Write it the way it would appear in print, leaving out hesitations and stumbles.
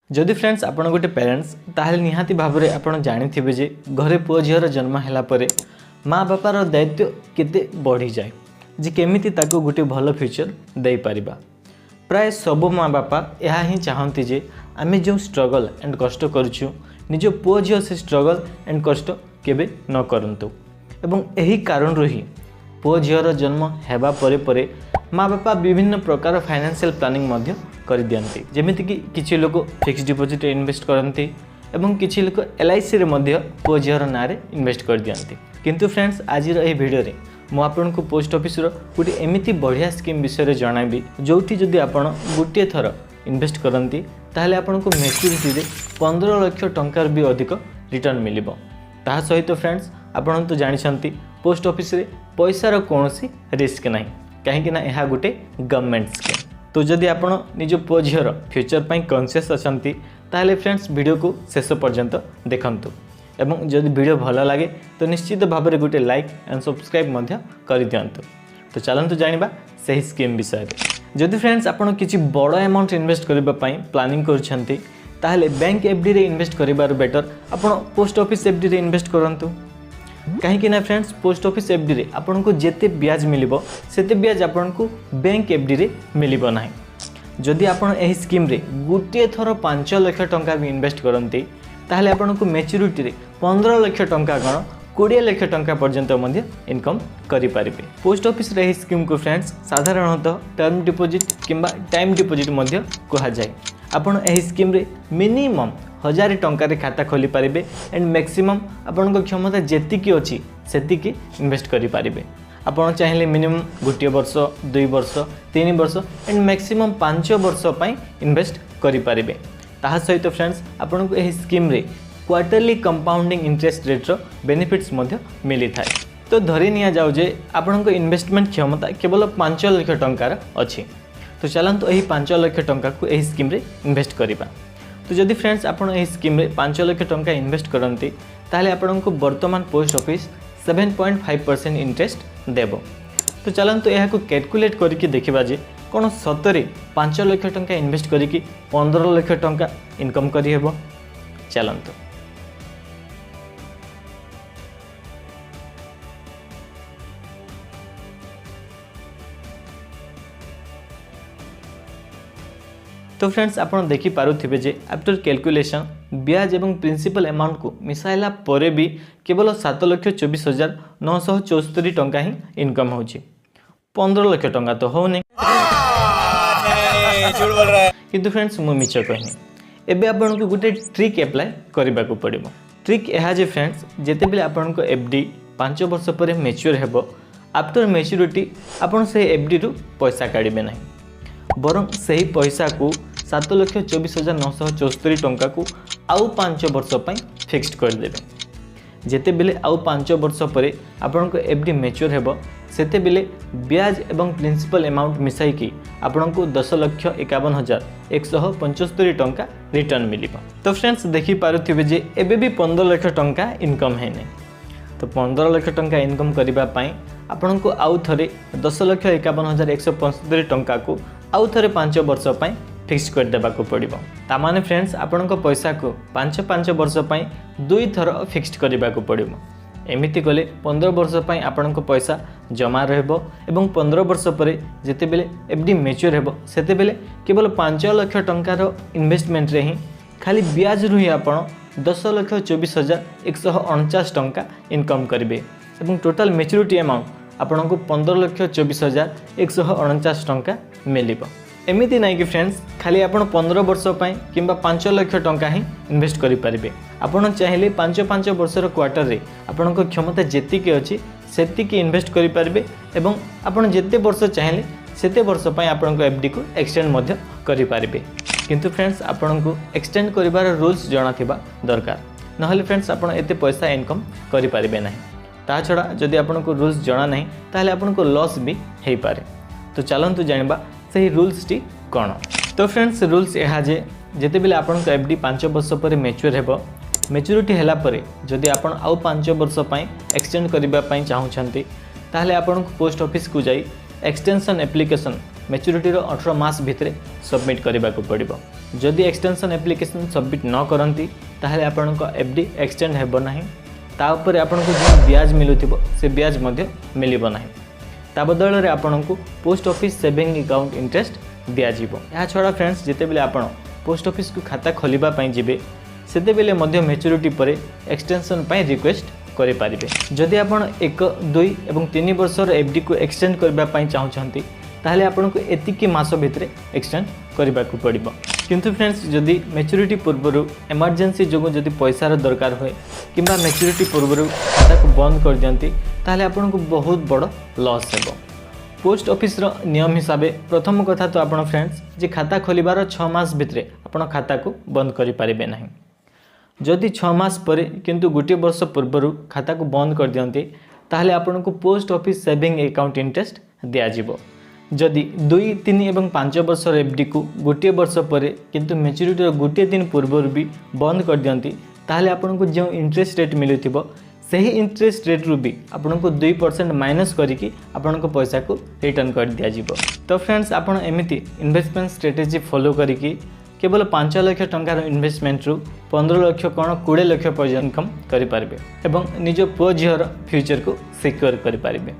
जदि फ्रेंड्स आपण गोटे पेरेंट्स ताहले निहाती भाव में आप जानी जे घरे पुओ झीर जन्म है माँ बापार दायित्व केते बढ़ी जाए जे केमिति ताको गोटे भल फ्यूचर दे पारिबा। प्राय सब माँ बापा यह ही चाहती जे आमे जो स्ट्रगल एंड कष्ट करूँ निज पुओ झील से स्ट्रगल एंड कष्ट केबे न करंतु एवं यही कारण ही पुओ झीर जन्म हेबा परे परे माँ बापा विभिन्न प्रकार फाइनेंशियल प्लानिंग मध्य कर दियंती जेमिति कि किछि लोक फिक्स डिपॉजिट इन्वेस्ट करती एवं किछि लोक LIC रे मध्य पुओ झीर नाँ इन्वेस्ट कर दियंती। किंतु फ्रेंड्स आज यह वीडियो रे मु आपनको पोस्ट ऑफिस रो गोटे एमिति बढ़िया स्कीम विषय जणाबी जोठी जदि आपण गोटे थर इन्वेस्ट करती ताहले आपनको मैच्योरिटी रे 15 लाख टंकार भी अधिक रिटर्न मिलिबो। ताहा सहित फ्रेंड्स आपण तो जानिछंती पोस्ट ऑफिस रे पैसार कोनोसी रिस्क नहीं कहीं ना यह गोटे गवर्नमेंट स्कीम। तो जदि आपण निज पुओ झीर फ्यूचर पाई कॉन्शियस अछंती ताहले फ्रेंड्स वीडियो को शेष पर्यंत देखंतु एवं जदि वीडियो भल लगे तो निश्चित भाव में गोटे लाइक एंड सब्सक्राइब मध्य कर दियंतु। तो चलंतु जानिबा सही स्कीम विषय में। जदि फ्रेंड्स आपण किछि बड़ अमाउंट इन्वेस्ट करबा पई प्लानिंग करछंती ताहले बैंक FD रे इन्वेस्ट करिबार बेटर आपण पोस्ट ऑफिस FD रे इन्वेस्ट करंतु। कहीं ना फ्रेंड्स पोस्ट ऑफिस FD रे आपण को जेते ब्याज मिलिबो सेते ब्याज आपण को बैंक FD रे मिलिबो नाही। जदि आपण एही स्कीम रे गुटे थर 5 लाख टंका भी इन्वेस्ट करंती ताहले आपण को मैच्योरिटी रे 15 लाख टंका गण 20 लाख टंका पर्यंत मध्य इनकम करि पारिबे। पोस्ट ऑफिस रे एही स्कीम को फ्रेंड्स साधारणतः टर्म डिपॉजिट किंबा टाइम डिपॉजिट मध्य कहा जाय। आपण एही स्कीम रे मिनिमम 1000 टंका खाता खोली पारिबे एंड मैक्सिमम आपण को क्षमता जेतिकी अछि सेतिकी इन्वेस्ट करि पारिबे। आपण चाहिले मिनिमम गोटे वर्ष 2 वर्ष 3 वर्ष एंड मैक्सिमम 5 वर्ष पई इन्वेस्ट करि पारिबे। ताहा सहित फ्रेंड्स आपण को एही स्कीम रे क्वार्टरली कंपाउंडिंग इंटरेस्ट रेट रो बेनिफिट्स मध्य मिली थाए। तो धरि निया जाउ जे आपण को इन्वेस्टमेंट क्षमता केवल 5 लाख टंकार अछि। तो चलंतु एही 5 लाख टंका को एही स्कीम रे इन्वेस्ट करिबा। तो जदि फ्रेंड्स आपण एही स्कीम रे 5 लाख टंका इन्वेस्ट करंती ताहले आपण को वर्तमान पोस्ट ऑफिस 7.5% इंटरेस्ट देबो। तो चलंतु एहा को कैलकुलेट करके देखिबा जे कोन सतरे 5 लाख टंका इन्वेस्ट करके 15 लाख टंका इनकम करि हेबो। चलंतु तो फ्रेंड्स आपण देखि पारुथिबे जे आफ्टर कैलकुलेशन ब्याज एवं प्रिंसिपल अमाउंट को मिसाइला परे भी केवल 7,24,974 टंका ही इनकम होची। 15 लाख टंका तो होनी किंतु फ्रेंड्स मु मिछ कहनी एबे आपण को गोटे ट्रिक अप्लाई करबा को पड़िबो। ट्रिक एहा जे फ्रेंड्स जेते बेले आपण को FD 5 वर्ष परे मैच्योर हेबो आफ्टर मैच्योरिटी आपण से FD रु पैसा काढिबे नाही बरं सही पैसा को 7,24,974 टंका को आउ 5 वर्ष पई फिक्स्ड कर देबे। जेते बेले आउ 5 वर्ष परे आपण को FD मैच्योर हेबो सेते बेले ब्याज एवं प्रिंसिपल अमाउंट मिसाई की आपण को 10,51,175 टंका रिटर्न मिलिबो। तो फ्रेंड्स देखि पारुथिबे जे एबे भी 15 लाख टंका इनकम हेने। तो 15 लाख टंका इनकम करिबा पई आपण को आउ थरे 10,51,175 टंका को आउ थरे 5 वर्ष पई फिक्स कर देबा को पड़िबो। ता माने फ्रेंड्स आपण को पैसा को 5 वर्ष पई 2 थर फिक्स्ड करबा को पड़िबो। एमिति कले 15 वर्ष पई आपण को पैसा जमा रहबो एवं 15 वर्ष परे जेते बेले FD मैच्योर हेबो सेते बेले केवल 5 लाख टंकार इन्वेस्टमेंट रे ही खाली ब्याज रु ही आपण 10,24,149 टंका इनकम करिवे एवं टोटल मैच्योरिटी अमाउंट आपण को 15,24,149 टंका मिलिबो। एमिति नाही कि फ्रेंड्स खाली आपण 15 वर्ष पई किंबा 5 लाख टंका ही इन्वेस्ट करि परिबे। आपण चाहिले 5 वर्षर क्वार्टर रे आपण को क्षमता जेतिके अछि सेतिके इन्वेस्ट करि परिबे एवं आपण जेते वर्ष चाहिले सेते वर्ष पई आपण को FD को एक्सटेंड मध्य करि परिबे। किंतु फ्रेंड्स आपण को एक्सटेंड करिवार रूल्स जणा थिबा दरकार नहले फ्रेंड्स आपण एते पैसा इनकम करि परिबे नाही। ता छड़ा जदि आपण को रूल्स जणा नाही ताहले आपण को लॉस भी हेई पारे। तो चलंतु जानिबा सही रूल्स टी कोन। तो फ्रेंड्स रूल्स एहा जे जेते बेले आपण को FD 5 वर्ष परे मैच्योर हेबो मैच्योरिटी हैला परे जदि आपण आउ 5 वर्ष पई एक्सटेंड करिबा पई चाहू छंती ताहले आपण को पोस्ट ऑफिस को जाई एक्सटेंशन एप्लिकेशन मैच्योरिटी 18 मास भितर सबमिट करने को पड़ो। जदि एक्सटेंशन एप्लिकेशन सबमिट न करती ताहले आपनको एफडी एक्सटेंड हेबो नाही, ता ऊपर आपनको जो ब्याज मिलुथिबो से ब्याज मध्य मिलिबो नाही। ता बदल रे आपनको post office saving account interest दिया जिवो। या छड़ा फ्रेंड्स जेते बेले आपण पोस्ट ऑफिस को खाता खोलिबा पई जिबे सेते बेले मध्य मैच्योरिटी परे एक्सटेंशन पई रिक्वेस्ट करि पारिबे। जदि आपण 1, 2 एवं 3 वर्षर एफडी को एक्सटेंड करबा पई चाहउछंती ताहले आपनको एतिकी मास भितर एक्सटेंड करबा को पड़िबो। किंतु फ्रेंड्स जदि मैच्योरिटी पूर्व इमरजेंसी जो जदि पैसार दरकार हुए किंबा मैच्योरिटी पूर्व खाता को बंद कर दियंती ताहले आपनको बहुत बड़ लॉस हेबो। पोस्ट ऑफिस रो नियम हिसाब प्रथम कथा तो आपण फ्रेंड्स जे खाता खोलिबार 6 मास भितर आपण खाता को बंद करि पारिबे नाही। जदि 6 मास पर किंतु गोटे वर्ष पूर्व खाता को बंद कर दियंती ताहले आपनको post office saving account interest दिया जिवो। जदि 2, 3 एवं 5 वर्षर एफडी को गोटे वर्ष पर किंतु मैच्योरिटी गोटे दिन पूर्व भी बंद कर दियंती ताहले आपनको जो इंटरेस्ट रेट मिलुथिबो सही इंटरेस्ट रेट रू भी आपनको 2% माइनस करिकी आपनको पैसा को रिटर्न कर दिया जिवो। तो फ्रेंड्स आपण एमिति इन्वेस्टमेंट स्ट्रेटेजी फॉलो करिकी केवल 5 लाख टंकार इन्वेस्टमेंट रू 15 लाख कौन 20 लाख पर्यंत इनकम करि पारबे एवं निज पुओ झीर फ्यूचर को सिक्योर करि पारबे।